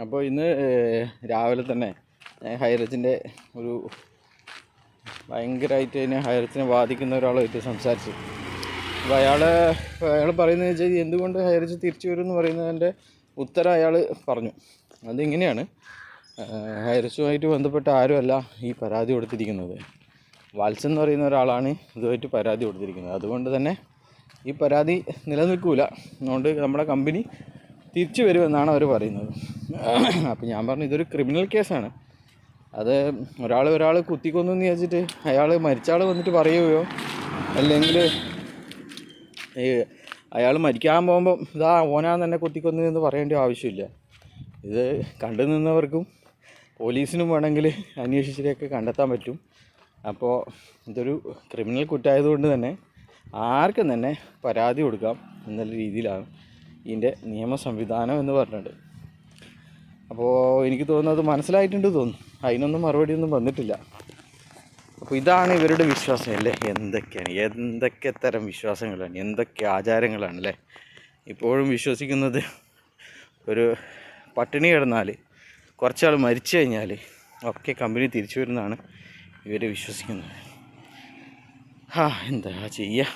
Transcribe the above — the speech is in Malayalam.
അപ്പോൾ ഇന്ന് രാവിലെ തന്നെ ഹൈറേഞ്ചിൻ്റെ ഒരു ഭയങ്കരമായിട്ട് തന്നെ ഹൈറേഞ്ചിനെ ബാധിക്കുന്ന ഒരാളായിട്ട് സംസാരിച്ചു. അപ്പോൾ അയാൾ പറയുന്നത് വെച്ചാൽ എന്തുകൊണ്ട് ഹൈറേഞ്ച് തിരിച്ചു വരും എന്ന് പറയുന്നതിൻ്റെ ഉത്തരം അയാൾ പറഞ്ഞു. അതിങ്ങനെയാണ്, ഹൈറേഞ്ചുമായിട്ട് ബന്ധപ്പെട്ട ആരുമല്ല ഈ പരാതി കൊടുത്തിരിക്കുന്നത്. വാത്സൻ എന്ന് പറയുന്ന ഒരാളാണ് ഇതുമായിട്ട് പരാതി കൊടുത്തിരിക്കുന്നത്. അതുകൊണ്ട് തന്നെ ഈ പരാതി നിലനിൽക്കില്ല, അതുകൊണ്ട് നമ്മുടെ കമ്പനി തിരിച്ചു വരുമെന്നാണ് അവർ പറയുന്നത്. അപ്പോൾ ഞാൻ പറഞ്ഞു ഇതൊരു ക്രിമിനൽ കേസാണ്. അത് ഒരാൾ കുത്തിക്കൊന്നു എന്ന് വിചാരിച്ചിട്ട് മരിച്ച ആൾ വന്നിട്ട് പറയുകയോ അല്ലെങ്കിൽ അയാൾ മരിക്കാൻ പോകുമ്പം ഇതാ ഓനാന്ന് തന്നെ കുത്തിക്കൊന്നു എന്ന് പറയേണ്ട ആവശ്യമില്ല. ഇത് കണ്ടു നിന്നവർക്കും പോലീസിനും വേണമെങ്കിൽ അന്വേഷിച്ചിട്ടൊക്കെ കണ്ടെത്താൻ പറ്റും. അപ്പോൾ ഇതൊരു ക്രിമിനൽ കുറ്റമായതുകൊണ്ട് തന്നെ ആർക്കും തന്നെ പരാതി കൊടുക്കാം എന്നുള്ള രീതിയിലാണ് ഇതിൻ്റെ നിയമ സംവിധാനം എന്ന് പറഞ്ഞിട്ടുണ്ട്. അപ്പോൾ എനിക്ക് തോന്നുന്നത് മനസ്സിലായിട്ടുണ്ട് തോന്നുന്നു. അതിനൊന്നും മറുപടിയൊന്നും വന്നിട്ടില്ല. അപ്പോൾ ഇതാണ് ഇവരുടെ വിശ്വാസം അല്ലേ. എന്തൊക്കെ തരം വിശ്വാസങ്ങളാണ്, എന്തൊക്കെ ആചാരങ്ങളാണ് അല്ലേ. ഇപ്പോഴും വിശ്വസിക്കുന്നത് ഒരു പട്ടിണി കിടന്നാൽ കുറച്ചാൾ മരിച്ചു കഴിഞ്ഞാൽ ഒക്കെ കമ്പനി തിരിച്ചു വരുന്നതാണ് ഇവർ വിശ്വസിക്കുന്നത്. എന്താ ചെയ്യുക.